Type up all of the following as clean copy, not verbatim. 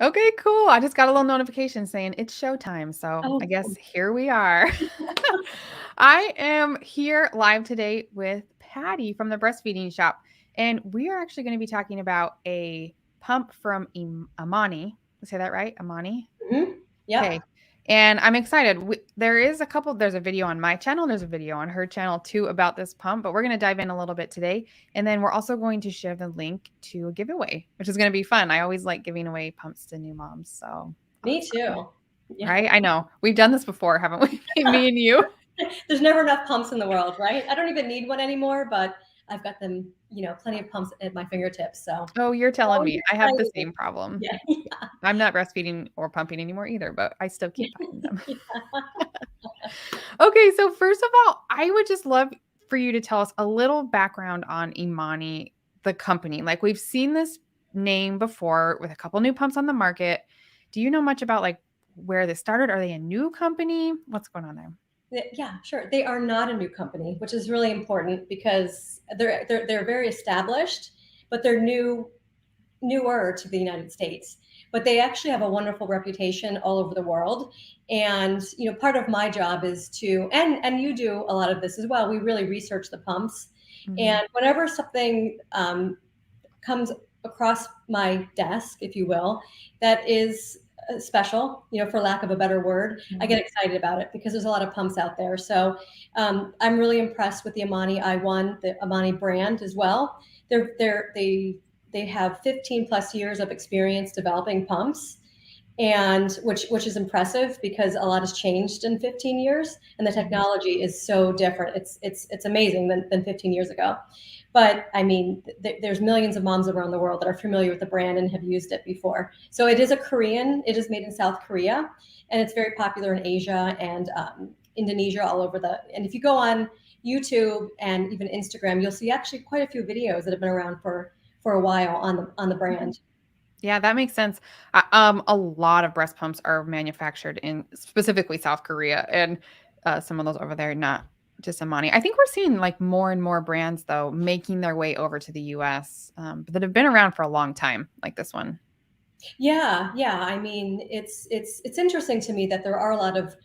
Okay, cool. I just got a little notification saying it's showtime. So Oh, I guess here we are. I am here live today with Patty from the Breastfeeding Shop. And we are actually going to be talking about a pump from Imani. Say that right? Imani? yep. Okay. And I'm excited. There's a video on my channel, there's a video on her channel too about this pump, but we're going to dive in a little bit today. And then we're also going to share the link to a giveaway, which is going to be fun. I always like giving away pumps to new moms. So Me awesome. too. Yeah. Right? I know. We've done this before, haven't we? Me and you. There's never enough pumps in the world, right? I don't even need one anymore, but I've got them, plenty of pumps at my fingertips. So Oh, you're telling always me. I have the excited. same problem. Yeah. I'm not breastfeeding or pumping anymore either, but I still keep buying them. Yeah. Okay, so first of all, I would just love for you to tell us a little background on Imani, the company. Like we've seen this name before with a couple new pumps on the market. Do you know much about like where this started? Are they a new company? What's going on there? Yeah, sure. They are not a new company, which is really important because they're very established, but they're newer to the United States. But they actually have a wonderful reputation all over the world. And part of my job is to, and you do a lot of this as well. We really research the pumps, Mhm. and whenever something comes across my desk, if you will, that is special, for lack of a better word, I Mhm. get excited about it because there's a lot of pumps out there. So I'm really impressed with the Imani i1, the Imani brand as well. They have 15 plus years of experience developing pumps, and which is impressive because a lot has changed in 15 years, and the Mhm. technology is so different. It's amazing than 15 years ago. But I mean, there's millions of moms around the world that are familiar with the brand and have used it before. So it is it is made in South Korea, and it's very popular in Asia and Indonesia, all over and if you go on YouTube and even Instagram, you'll see actually quite a few videos that have been around for a while on the brand. Yeah, that makes sense. A lot of breast pumps are manufactured in specifically South Korea, and some of those over there, not just Imani. I think we're seeing like more and more brands though making their way over to the U.S. That have been around for a long time, like this one. Yeah, yeah. I mean, it's interesting to me that there are a lot of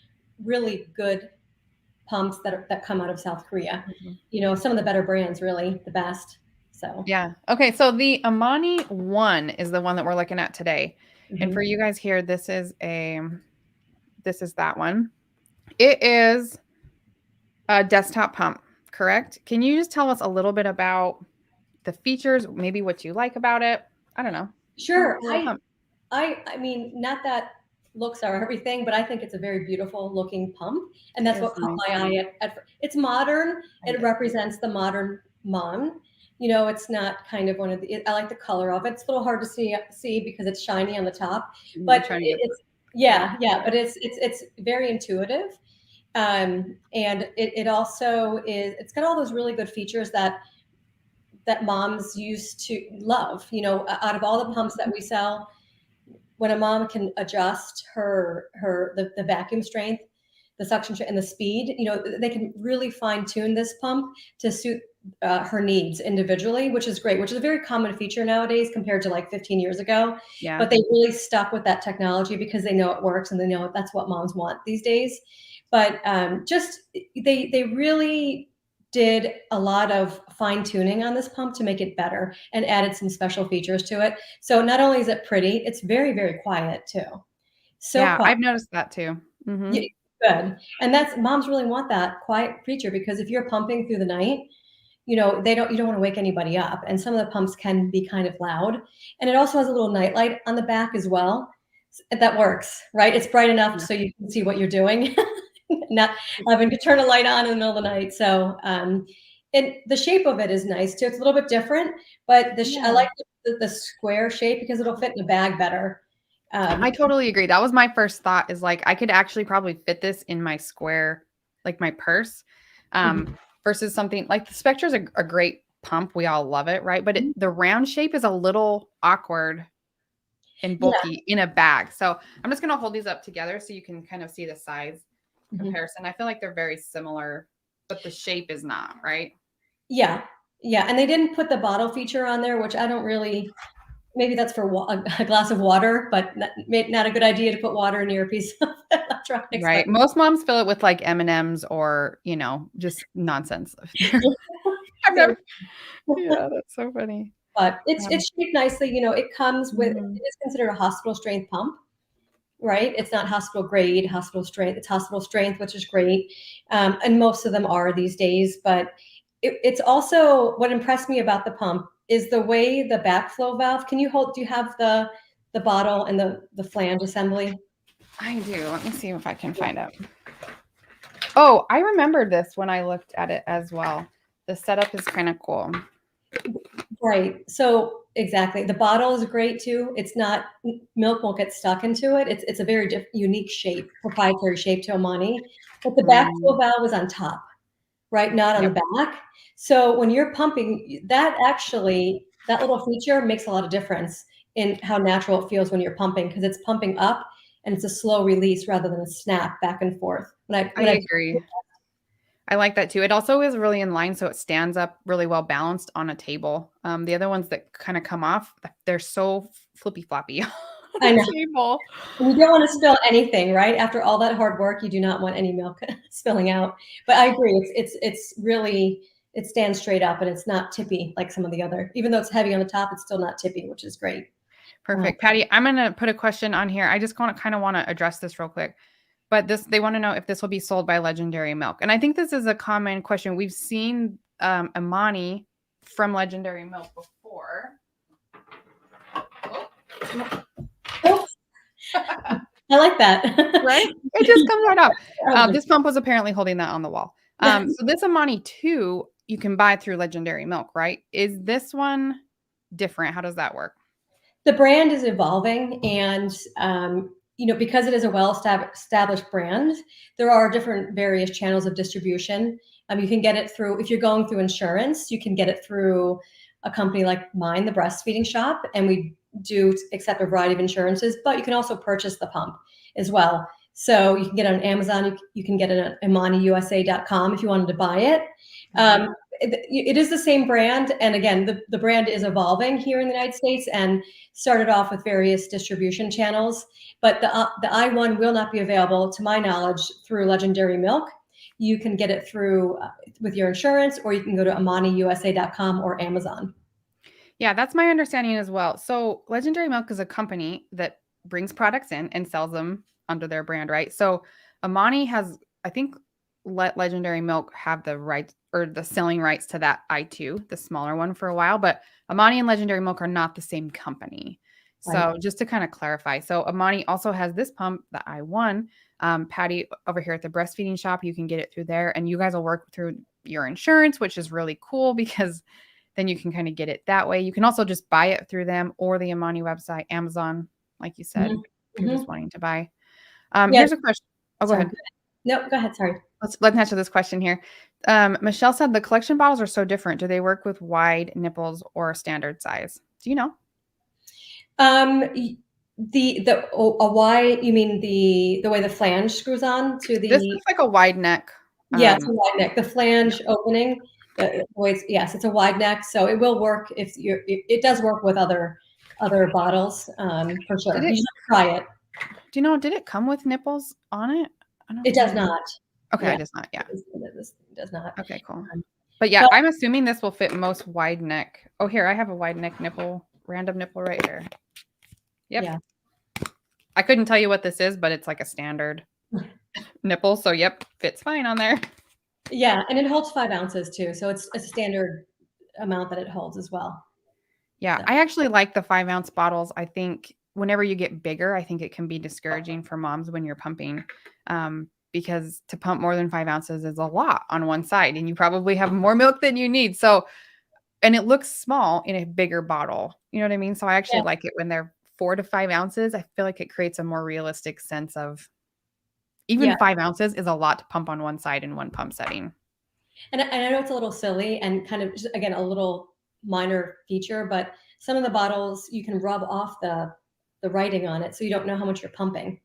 really good pumps that come out of South Korea. Mhm. Some of the better brands, really the best. So, Yeah. Okay. So the Imani one is the one that we're looking at today, and for mhm. you guys here, this is that one. It is a desktop pump, correct? Can you just tell us a little bit about the features, maybe what you like about it? I don't know. Tell us Sure. a little pump. I mean, not that looks are everything, but I think it's a very beautiful looking pump, and It that's is what caught nice. my eye. It's modern. I It did. represents the modern mom. It's not kind of one of I like the color of it. It's a little hard to see because it's shiny on the top, You're but trying to get it's right yeah, yeah. there. But it's very intuitive, and it also is. It's got all those really good features that moms used to love. Out of all the pumps that we sell, when a mom can adjust the vacuum strength, the suction strength, and the speed, they can really fine tune this pump to suit her needs individually, which is great, which is a very common feature nowadays compared to like 15 years ago. Yeah. But they really stuck with that technology because they know it works and they know that's what moms want these days. But just they really did a lot of fine tuning on this pump to make it better and added some special features to it. So not only is it pretty, it's very, very quiet too. So Yeah, quiet. I've noticed that too. Yeah, Mhm. good. And that's moms really want that quiet feature because if you're pumping through the night, you don't want to wake anybody up. And some of the pumps can be kind of loud. And it also has a little night light on the back as well. That works, right? It's bright enough Yeah. so you can see what you're doing, not having to turn a light on in the middle of the night. So, the shape of it is nice too. It's a little bit different, but I Yeah. like the square shape because it'll fit in a bag better. I Um, totally agree. That was my first thought is like I could actually probably fit this in my square, like my purse, mhm. versus something like the Spectre is a great pump. We all love it, right? But the round shape is a little awkward and Yeah. bulky in a bag. So I'm just gonna hold these up together so you can kind of see the size Mhm. comparison. I feel like they're very similar, but the shape is not, right? Yeah. Yeah. And they didn't put the bottle feature on there, which I don't really maybe that's for a glass of water, but not a good idea to put water near a piece of electronics. Right. But Most moms fill it with like M&Ms or, just nonsense. I've so, never Yeah, that's so funny. but it's Um, shaped nicely. It comes with. mhm. It is considered a hospital strength pump, right? It's not hospital grade, hospital strength. It's hospital strength, which is great, and most of them are these days. But it's also what impressed me about the pump is the way the backflow valve. Can you hold? Do you have the bottle and the flange assembly? I do. Let me see if I can find it. Oh, I remembered this when I looked at it as well. The setup is kind of cool. Right. So exactly, the bottle is great too. It's not milk won't get stuck into it. It's a very unique shape, proprietary shape to Imani. But the backflow Mm, valve is on top, right? Not on yep. the back. So when you're pumping, that little feature makes a lot of difference in how natural it feels when you're pumping because it's pumping up and it's a slow release rather than a snap back and forth. I agree. I like that too. It also is really in line, so it stands up really well balanced on a table. The other ones that kind of come off, they're so flippy floppy on I a know. table. And you don't want to spill anything, right? After all that hard work, you do not want any milk spilling out. But I agree, it's really it stands straight up and it's not tippy like some of the other. Even though it's heavy on the top, it's still not tippy, which is great. Uh, Perfect. Patty, I'm gonna put a question on here. I just kind of want to address this real quick. But they want to know if this will be sold by Legendary Milk. And I think this is a common question. We've seen Imani from Legendary Milk before. oh, I like that. Right? It just comes right up. Oh, This pump was apparently holding that on the wall. So this Imani 2, you can buy through Legendary Milk, right? Is this one different? How does that work? the brand is evolving and because it is a well-established brand, there are different various channels of distribution. You can get it through, if you're going through insurance, you can get it through a company like mine, the Breastfeeding Shop, and we do accept a variety of insurances, but you can also purchase the pump as well. So you can get it on Amazon, you can get it at ImaniUSA.com if you wanted to buy it. Mhm. It is the same brand, and again, the brand is evolving here in the United States and started off with various distribution channels. But the I1 will not be available, to my knowledge, through Legendary Milk. You can get it through with your insurance, or you can go to AmaniUSA.com or Amazon. Yeah, that's my understanding as well. So Legendary Milk is a company that brings products in and sells them under their brand, right? So Imani has, I think, let Legendary Milk have the rights or the selling rights to that I2, the smaller one for a while, but Imani and Legendary Milk are not the same company. Right. So just to kind of clarify, so Imani also has this pump, the I1. Patty over here at the Breastfeeding Shop, you can get it through there, and you guys will work through your insurance, which is really cool because then you can kind of get it that way. You can also just buy it through them or the Imani website, Amazon, like you said, Mhm. if you're just Mhm. wanting to buy. Yeah. Here's a question. Oh, go Sorry. ahead. No, go ahead. Sorry. Let's answer this question here. Michelle said the collection bottles are so different. Do they work with wide nipples or standard size? Do you know? Um, a wide, you mean the way the flange screws on to This the. looks like a wide neck. Yeah, it's a Um, wide neck. The yeah. flange opening, the way yes, it's a wide neck, so it will work if you're. It does work with other bottles, for Did sure. it? You should try it. Do you know? Did it come with nipples on it? I don't It does remember. not. Okay, Yeah, it does not. Yeah. it does not. Okay, cool. Um, But yeah, but I'm assuming this will fit most wide neck. Oh, here I have a wide neck nipple, random nipple right here. Yep. yeah, I couldn't tell you what this is, but it's like a standard nipple. So, yep, fits fine on there. yeah, and it holds 5 ounces too, so it's a standard amount that it holds as well. Yeah, So I actually like the 5-ounce bottles. I think whenever you get bigger, I think it can be discouraging for moms when you're pumping, because to pump more than 5 ounces is a lot on one side, and you probably have more milk than you need. So, and it looks small in a bigger bottle. You know what I mean? So I actually yeah, like it when they're 4 to 5 ounces. I feel like it creates a more realistic sense of even yeah. 5 ounces is a lot to pump on one side in one pump setting. And I know it's a little silly and kind of just, again, a little minor feature, but some of the bottles you can rub off the writing on it, so you don't know how much you're pumping.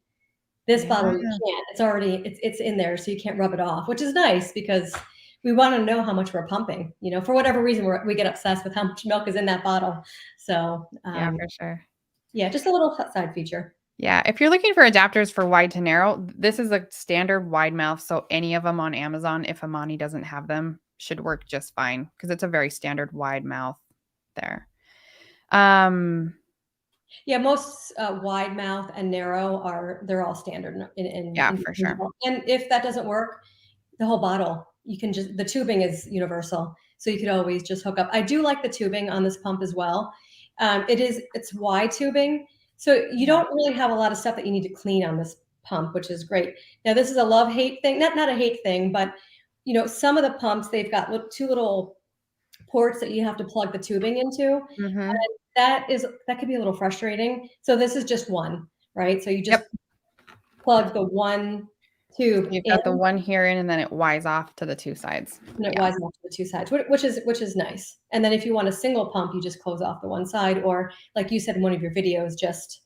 This Yeah. bottle you can't. It's already it's in there, so you can't rub it off, which is nice because we want to know how much we're pumping. For whatever reason, we get obsessed with how much milk is in that bottle. So Yeah, for sure. yeah, just a little side feature. Yeah, if you're looking for adapters for wide to narrow, this is a standard wide mouth, so any of them on Amazon, if Imani doesn't have them, should work just fine because it's a very standard wide mouth there. Um, Yeah, most wide mouth and narrow they're all standard yeah, for sure. and if that doesn't work, the whole bottle, the tubing is universal. So you could always just hook up. I do like the tubing on this pump as well. It's wide tubing. So you Yeah. don't really have a lot of stuff that you need to clean on this pump, which is great. Now this is a love-hate thing, not a hate thing, but some of the pumps, they've got two little ports that you have to plug the tubing into. Mhm. That could be a little frustrating. So this is just one, right? So you just Yep. plug the one So tube you've in, got the one here in, and then it Y's off to the two sides. and it Yeah. widens off to the two sides, which is nice. And then if you want a single pump, you just close off the one side, or like you said in one of your videos, just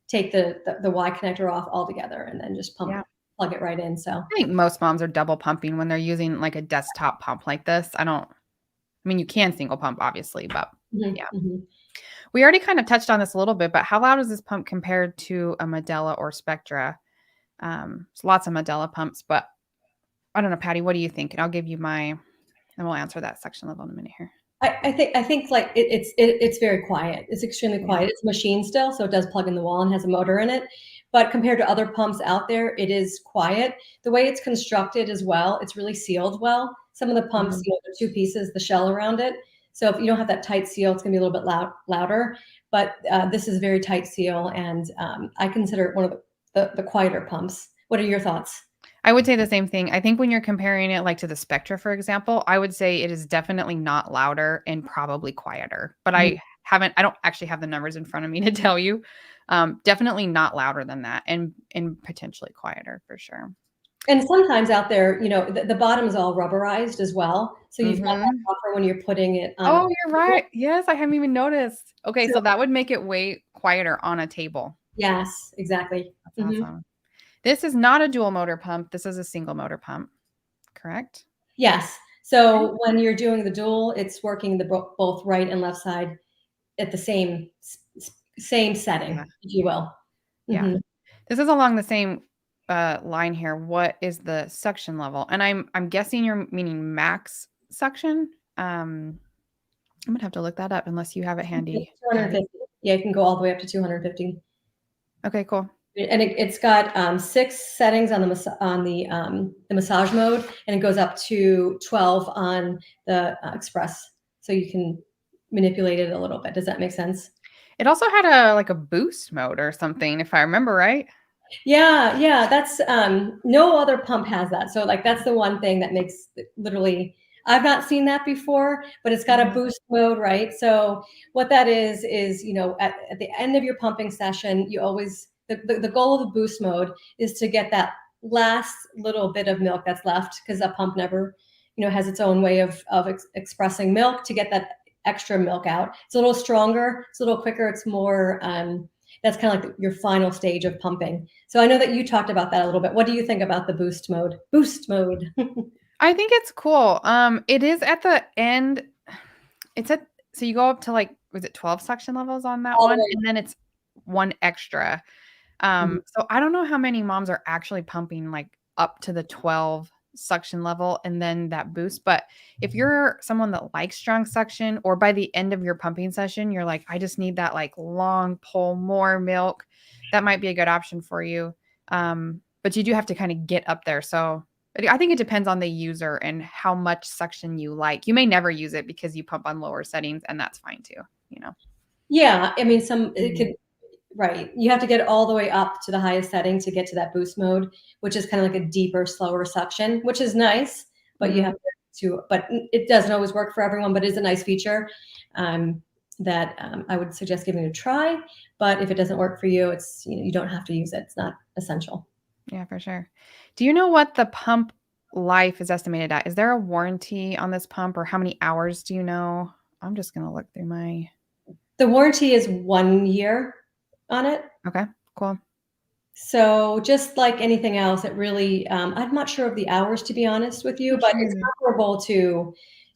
take the Y connector off altogether and then just Yeah. plug it right in. So I think most moms are double pumping when they're using like a desktop pump like this. I mean, you can single pump obviously, but mhm, yeah. mhm. We already kind of touched on this a little bit, but how loud is this pump compared to a Medela or Spectra? There's lots of Medela pumps, but I don't know, Patty, what do you think? And I'll give you and we'll answer that section level in a minute here. I think like it's very quiet. It's extremely quiet. Yeah. It's a machine still, so it does plug in the wall and has a motor in it. But compared to other pumps out there, it is quiet. The way it's constructed as well, it's really sealed well. Some of the pumps, Mhm. they're two pieces, the shell around it. So if you don't have that tight seal, it's going to be a little bit louder. But this is very tight seal, and I consider it one of the quieter pumps. What are your thoughts? I would say the same thing. I think when you're comparing it like to the Spectra, for example, I would say it is definitely not louder and probably quieter. But I don't actually have the numbers in front of me to tell you. Definitely not louder than that and potentially quieter for sure. And sometimes out there, the bottom is all rubberized as well. So you've got that Mhm. buffer when you're putting it on a Oh, you're right. Yes, I haven't even noticed. Okay, so so that would make it way quieter on a table. yes, exactly. That's Mhm. awesome. This is not a dual motor pump. This is a single motor pump, correct? Yes. Okay. So when you're doing the dual, it's working both right and left side at the same Yeah. setting, if you will. Yeah. Mhm. This is along the same line here. What is the suction level? And I'm guessing you're meaning max suction. I'm gonna have to look that up unless you have it handy, Patty. 250. Yeah, you can go all the way up to 250. Okay, cool. And it's got 6 settings on the massage mode, and it goes up to 12 on the express, so you can manipulate it a little bit. Does that make sense? It also had a like a boost mode or something, if I remember right. Yeah, yeah, that's no other pump has that. So like that's the one thing that makes literally I've not seen that before, but it's got a Mhm. boost mode, right? So what that is at the end of your pumping session, you always the goal of the boost mode is to get that last little bit of milk that's left because a pump never, has its own way of expressing milk to get that extra milk out. It's a little stronger, it's a little quicker, it's more that's kind of like your final stage of pumping. So I know that you talked about that a little bit. What do you think about the boost mode? Boost mode. I think it's cool. It is at the end. It's at so you go up to like was it 12 suction levels on that All the one? way. And then it's one extra. Mhm. So I don't know how many moms are actually pumping like up to the 12 suction level and then that boost. But if you're someone that likes strong suction, or by the end of your pumping session, you're like, I just need that like long pull, more milk, that might be a good option for you. But you do have to kind of get up there. So I think it depends on the user and how much suction you like. You may never use it because you pump on lower settings, and that's fine too, you know. Yeah, I mean, some it Mhm. could right. You have to get all the way up to the highest setting to get to that boost mode, which is kind of like a deeper, slower suction, which is nice. But you have Mhm. but it doesn't always work for everyone. But it is a nice feature um, that I would suggest giving it a try. But if it doesn't work for you, it's you don't have to use it. It's not essential. Yeah, for sure. Do you know what the pump life is estimated at? Is there a warranty on this pump or how many hours do you know? I'm just gonna look through my The warranty is 1 year on it. okay, cool. So just like anything else, it really, I'm not sure of the hours to be honest with you, Me but it's too. comparable to,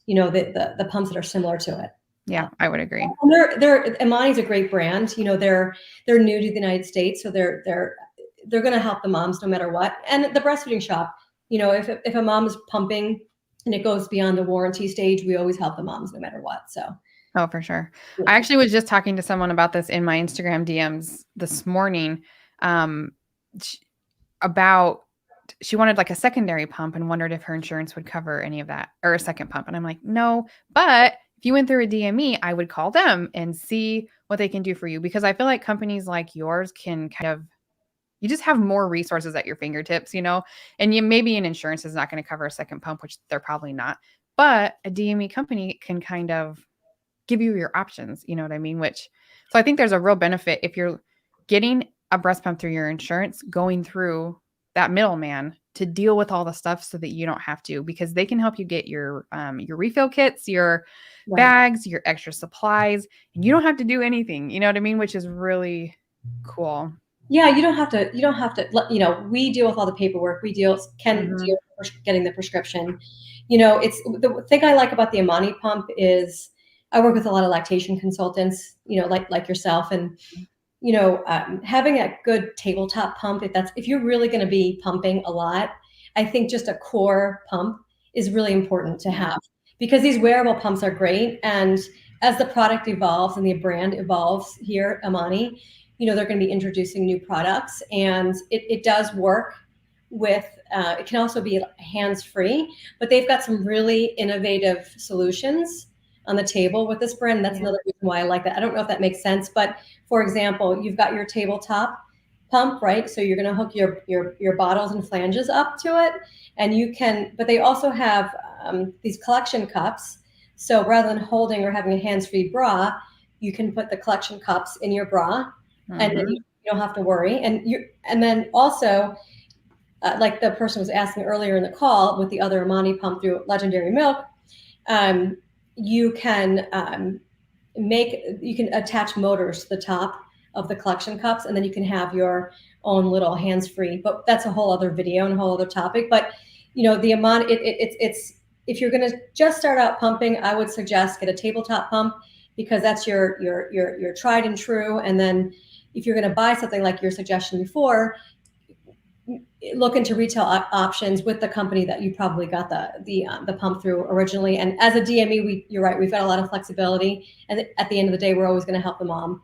the pumps that are similar to it. Yeah, I would agree. And they're Imani's a great brand. They're new to the United States, so they're going to help the moms no matter what. And the breastfeeding shop, if a mom is pumping and it goes beyond the warranty stage, we always help the moms no matter what. So Oh, for sure. yeah. I actually was just talking to someone about this in my Instagram DMs this morning, um, sh about she wanted, like, a secondary pump and wondered if her insurance would cover any of that or a second pump, and I'm like, "No, but if you went through a DME, I would call them and see what they can do for you," because I feel like companies like yours can kind of you just have more resources at your fingertips, and maybe an insurance is not gonna cover a second pump, which they're probably not, but a DME company can kind of give you your options, you know what I mean? So I think there's a real benefit if you're getting a breast pump through your insurance, going through that middleman to deal with all the stuff so that you don't have to, because they can help you get your refill kits, your Right. bags, your extra supplies, and you don't have to do anything. You know what I mean? Which is really cool. Yeah, you don't have to, we deal with all the paperwork. We can Hmm. deal with getting the prescription. It's the thing I like about the Imani pump is I work with a lot of lactation consultants, like yourself, and having a good tabletop pump, if you're really going to be pumping a lot, I think just a core pump is really important to Yeah. have because these wearable pumps are great. And as the product evolves and the brand evolves here, Amani, they're going to be introducing new products, and it does work with. It can also be hands free, but they've got some really innovative solutions on the table with this brand. That's Yeah. another reason why I like that. I don't know if that makes sense, but for example, you've got your tabletop pump, right? So you're going to hook your bottles and flanges up to it, and but they also have these collection cups. So rather than holding or having a hands-free bra, you can put the collection cups in your bra, and then you, Hmm. you don't have to worry. And then also, like the person was asking earlier in the call with the other Imani pump through Legendary Milk, um, you can you can attach motors to the top of the collection cups, and then you can have your own little hands-free. But that's a whole other video and a whole other topic. But the amount it's if you're going to just start out pumping, I would suggest get a tabletop pump because that's your tried and true. And then if you're going to buy something like your suggestion before, look into retail options with the company that you probably got the pump through originally. And as a DME, you're right, we've got a lot of flexibility. And at the end of the day, we're always going to help the mom,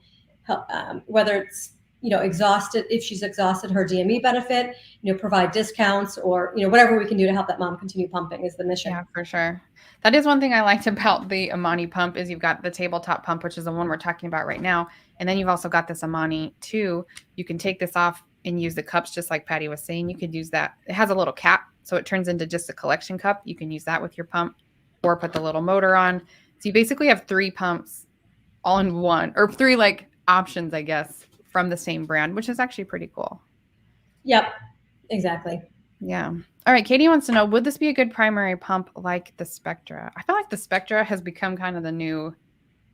whether it's exhausted, if she's exhausted her DME benefit, provide discounts or whatever we can do to help that mom continue pumping is the mission. Yeah, for sure. That is one thing I liked about the Imani pump is you've got the tabletop pump, which is the one we're talking about right now. And then you've also got this Imani too. You can take this off and use the cups just like Patty was saying. You could use that. It has a little cap, so it turns into just a collection cup. You can use that with your pump or put the little motor on. So you basically have three pumps all in one, or three like options, I guess, from the same brand, which is actually pretty cool. Yep, exactly. Yeah. All right. Katie wants to know, would this be a good primary pump like the Spectra? I feel like the Spectra has become kind of the new,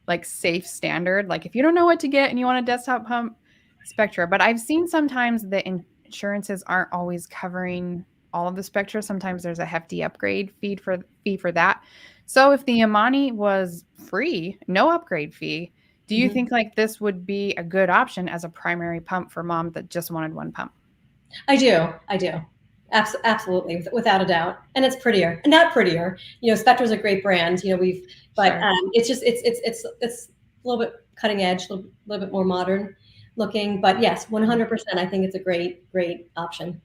like, safe standard. Like, if you don't know what to get and you want a desktop pump, Spectra. But I've seen sometimes the insurances aren't always covering all of the Spectra. Sometimes there's a hefty upgrade fee for that. So if the Imani was free, no upgrade fee, do you Mhm. think like this would be a good option as a primary pump for mom that just wanted one pump? I do. Absolutely, without a doubt. And it's prettier, and not prettier. Spectre's a great brand. But Sure. it's just it's a little bit cutting edge, a little bit more modern looking. But yes, 100%. I think it's a great option.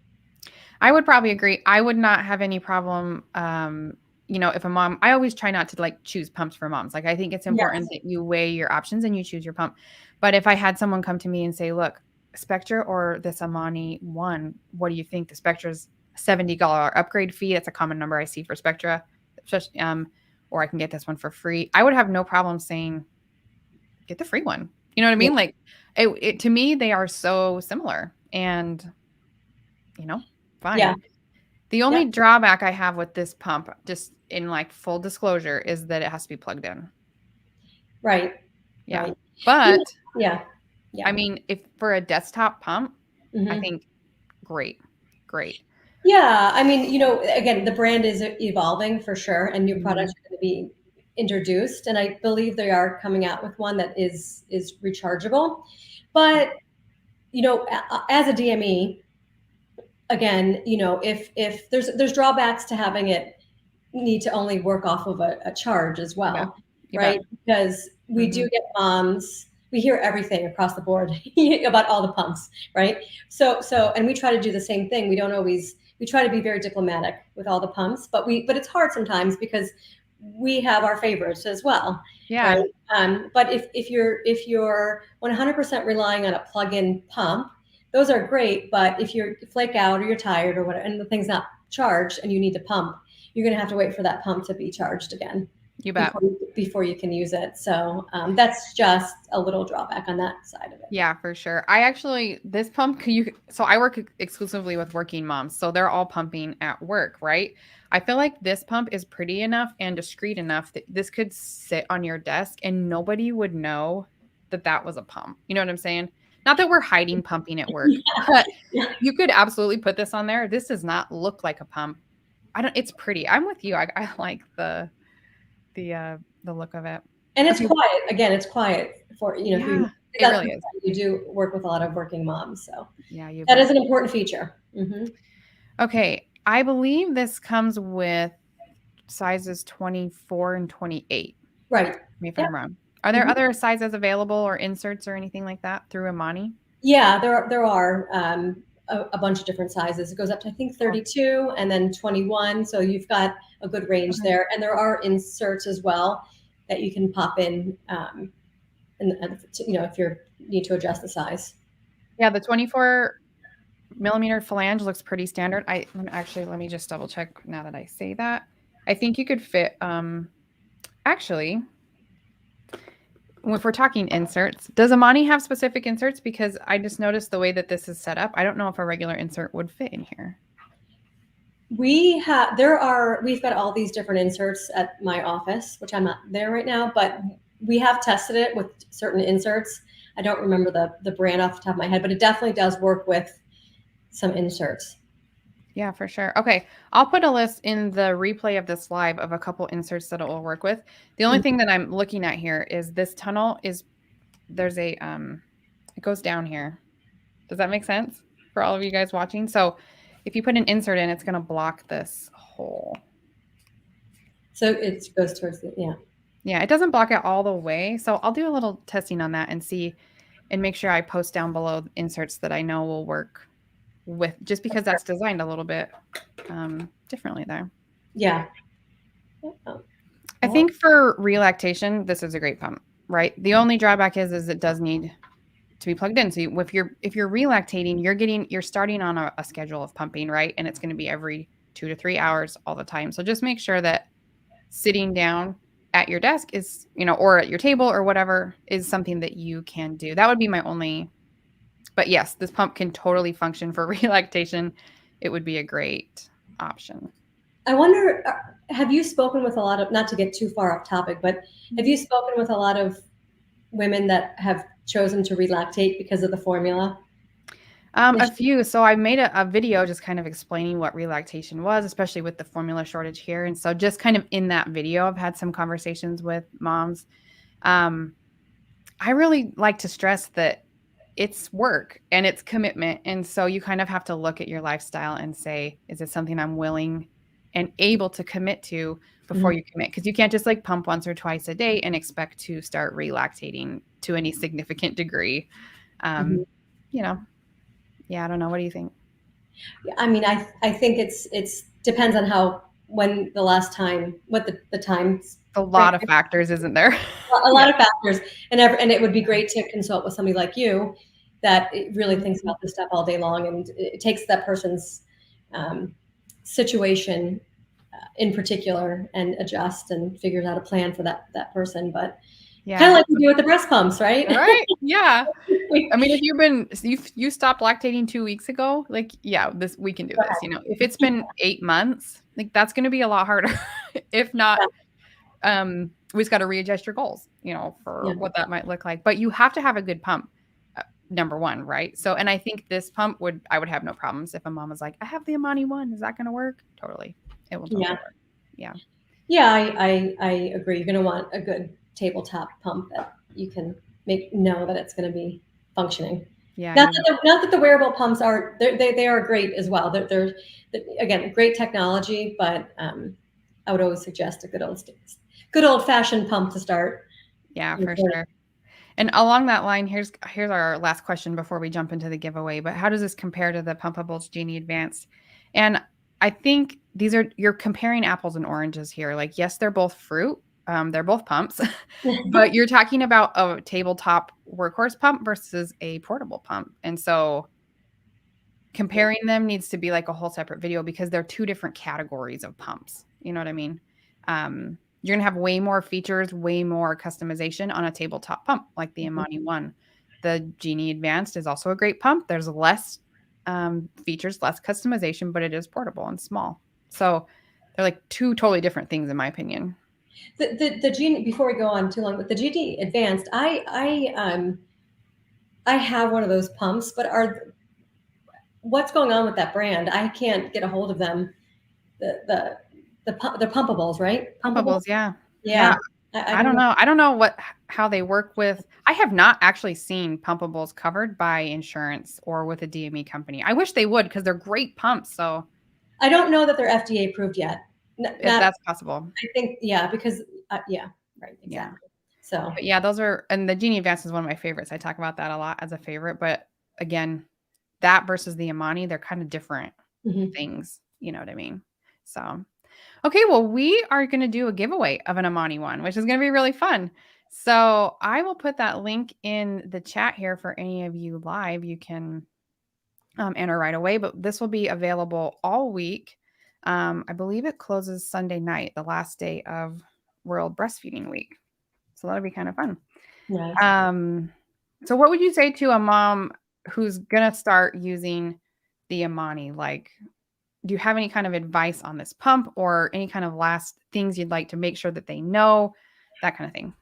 I would probably agree. I would not have any problem, if a mom, I always try not to like choose pumps for moms. Like, I think it's important Yes. that you weigh your options and you choose your pump. But if I had someone come to me and say, look, Spectra or this Amani one, what do you think? The Spectra's $70 upgrade fee. That's a common number I see for Spectra, or I can get this one for free. I would have no problem saying, get the free one. You know what I Yeah. mean? Like, to me, they are so similar and, you know, Yeah. fine. The Yeah. only drawback I have with this pump, just in like full disclosure, is that it has to be plugged in. Right. Yeah. Right. You know, But Yeah. I Yeah. mean, if for a desktop pump, I Hmm. think great. Great. Yeah, I mean, again, the brand is evolving for sure, and new products Mhm. are going to be introduced, and I believe they are coming out with one that is rechargeable. But as a DME, again, if there's drawbacks to having it need to only work off of a charge as You bet. well, You bet. right? Because we do Mhm. get moms, we hear everything across the board about all the pumps, right? And we try to do the same thing. We don't always, we try to be very diplomatic with all the pumps, but it's hard sometimes because we have our favorites as well, right? Yeah. But if you're 100% relying on a plug-in pump, those are great. But if you flake out or you're tired or whatever, and the thing's not charged and you need to pump, you're going to have to wait for that pump to be charged again You bet. before you can use it. So that's just a little drawback on that side of it. Yeah, for sure. I actually this pump so I work exclusively with working moms, so they're all pumping at work, right? I feel like this pump is pretty enough and discreet enough that this could sit on your desk and nobody would know that that was a pump. You know what I'm saying? Not that we're hiding pumping at work, but Yeah. you could absolutely put this on there. This does not look like a pump. I don't It's pretty. I'm with you. I like the look of it. And it's Okay. quiet. Again, it's quiet if you, Yeah, it that's, really is. you do work with a lot of working moms. So Yeah, you that bet. is an important feature. Okay, I believe this comes with sizes 24 and 28. Right. Me if Yeah. I'm wrong. Are there Mhm. other sizes available or inserts or anything like that through Imani? Yeah, there are a bunch of different sizes. It goes up to I think Cool. 32 and then 21. So you've got a good range Okay. there, and there are inserts as well that you can pop in, and if you need to adjust the size. Yeah, the 24 millimeter flange looks pretty standard. Actually, let me just double check now that I say that. I think you could fit actually, if we're talking inserts, does Imani have specific inserts? Because I just noticed the way that this is set up. I don't know if a regular insert would fit in here. We've got all these different inserts at my office, which I'm not there right now, but we have tested it with certain inserts. I don't remember the brand off the top of my head, but it definitely does work with some inserts. Yeah, for sure. Okay, I'll put a list in the replay of this live of a couple inserts that it will work with. The only thing that I'm looking at here is this tunnel is there's a it goes down here. Does that make sense for all of you guys watching? So if you put an insert in, it's going to block this hole. So it goes towards yeah. Yeah, it doesn't block it all the way. So I'll do a little testing on that and see and make sure I post down below inserts that I know will work with, just because that's designed a little bit differently there. Yeah. Oh, I well, think for relactation, this is a great pump, right? The only drawback is it does need to be plugged in. So if you're relactating, you're starting on a schedule of pumping, right? And it's going to be every 2 to 3 hours all the time. So just make sure that sitting down at your desk is, or at your table or whatever is something that you can do. That would be my only. But yes, this pump can totally function for relactation. It would be a great option. I wonder, have you spoken with a lot of, not to get too far off topic, but have you spoken with a lot of women that have chosen to relactate because of the formula A issue? few. So I made a video just kind of explaining what relactation was, especially with the formula shortage here. And so just kind of in that video, I've had some conversations with moms. Um, I really like to stress that it's work and it's commitment. And so you kind of have to look at your lifestyle and say, is it something I'm willing and able to commit to before Mhm. you commit? Because you can't just like pump once or twice a day and expect to start relactating to any significant degree. Mhm. Um, you know, yeah, I don't know. What do you think? I mean, I think it's depends on when the last time, what the time A frame, lot of factors, isn't there? a Yeah. lot of factors, and it would be great to consult with somebody like you that really thinks Mhm. about this stuff all day long, and it takes that person's um, situation in particular and adjust and figures out a plan for that person. But kind of Yeah. like we do with the breast pumps, All right? right. Yeah. We- I mean, if you stopped lactating 2 weeks ago, like, yeah, we can do this. If it's been 8 months, like that's going to be a lot harder. If not, we just got to readjust your goals, for yeah. what that might look like. But you have to have a good pump. number one, right? So, and I think this pump I would have no problems if a mom was like, I have the Imani one. Is that going to work? Totally. It will totally Yeah. work. Yeah. Yeah, I agree. You're going to want a good tabletop pump that you can know that it's going to be functioning. Yeah. Not that the wearable pumps are they are great as well. They're again great technology, but I would always suggest a good old fashioned pump to start. Yeah, for sure. And along that line, here's our last question before we jump into the giveaway. But how does this compare to the Pumpables Genie Advanced? And I think you're comparing apples and oranges here. Like, yes, they're both fruit. They're both pumps, but you're talking about a tabletop workhorse pump versus a portable pump. And so comparing them needs to be like a whole separate video because they're two different categories of pumps. You know what I mean? You're going to have way more features, way more customization on a tabletop pump like the Imani one. The Genie Advanced is also a great pump. There's less features, less customization, but it is portable and small. So they're like two totally different things, in my opinion. The Genie, before we go on too long, but the Genie Advanced, I have one of those pumps, but what's going on with that brand? I can't get a hold of them. The pumpables, right? Pumpable. Pumpables, yeah. Yeah, Yeah. I I don't don't know. know. I don't know how they work with. I have not actually seen pumpables covered by insurance or with a DME company. I wish they would because they're great pumps. So I don't know that they're FDA approved yet. if Not, that's possible. I think, yeah, because yeah, right, Yeah. exactly. So But yeah, those are, and the Genie Advance is one of my favorites. I talk about that a lot as a favorite. But again, that versus the Imani, they're kind of different mhm. things. You know what I mean? So okay, well, we are going to do a giveaway of an Imani one, which is going to be really fun. So I will put that link in the chat here for any of you live. You can enter right away, but this will be available all week. I believe it closes Sunday night, the last day of World Breastfeeding Week. So that'll be kind of fun. Nice. Um, so what would you say to a mom who's going to start using the Imani? Like, do you have any kind of advice on this pump or any kind of last things you'd like to make sure that they know, that kind of thing?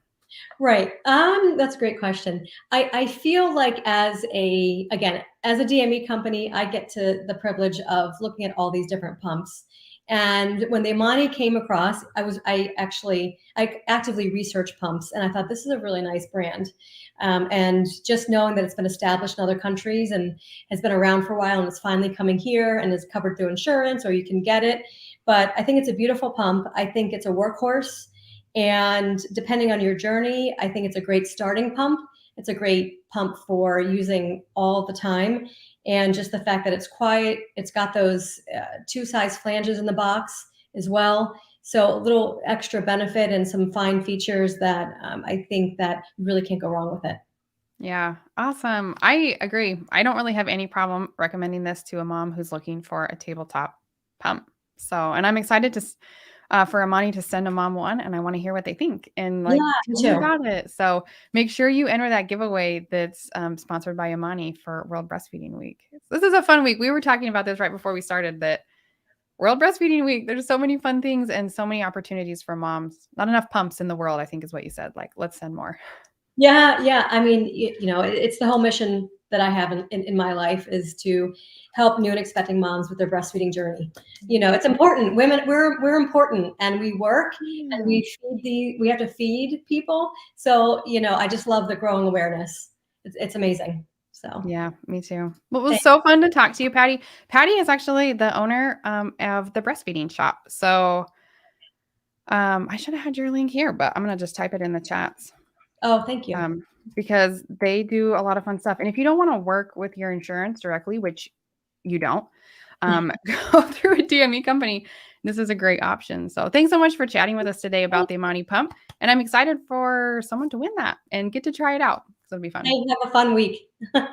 Right. That's a great question. I feel like as a DME company, I get to the privilege of looking at all these different pumps. And when the Imani came across, I actively researched pumps, and I thought this is a really nice brand. And just knowing that it's been established in other countries and has been around for a while, and it's finally coming here and is covered through insurance, or you can get it. But I think it's a beautiful pump. I think it's a workhorse. And depending on your journey, I think it's a great starting pump. It's a great pump for using all the time. And just the fact that it's quiet, it's got those two size flanges in the box as well. So a little extra benefit and some fine features that I think that you really can't go wrong with it. Yeah, awesome. I agree. I don't really have any problem recommending this to a mom who's looking for a tabletop pump. So, and I'm excited for Imani to send a mom one, and I want to hear what they think and like Yeah, me tell me too. about it. So make sure you enter that giveaway that's sponsored by Imani for World Breastfeeding Week. This is a fun week. We were talking about this right before we started that World Breastfeeding Week. There's so many fun things and so many opportunities for moms. Not enough pumps in the world, I think, is what you said. Like, let's send more. Yeah, yeah. I mean, it's the whole mission that I have in my life is to help new and expecting moms with their breastfeeding journey. It's important. Women, we're important, and we work, and Yeah. we have to feed people. So, I just love the growing awareness. It's amazing. So, Yeah, me too. Well, it was thank- so fun to talk to you, Patty. Patty is actually the owner of the Breastfeeding Shop. So I should have had your link here, but I'm gonna just type it in the chats oh, thank you. um, because they do a lot of fun stuff. And if you don't want to work with your insurance directly, which you don't, go through a DME company. This is a great option. So thanks so much for chatting with us today about the Imani pump. And I'm excited for someone to win that and get to try it out. So it'll be fun. Hey, have a fun week. All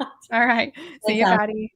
right. See Thanks, you, Alex. Patty.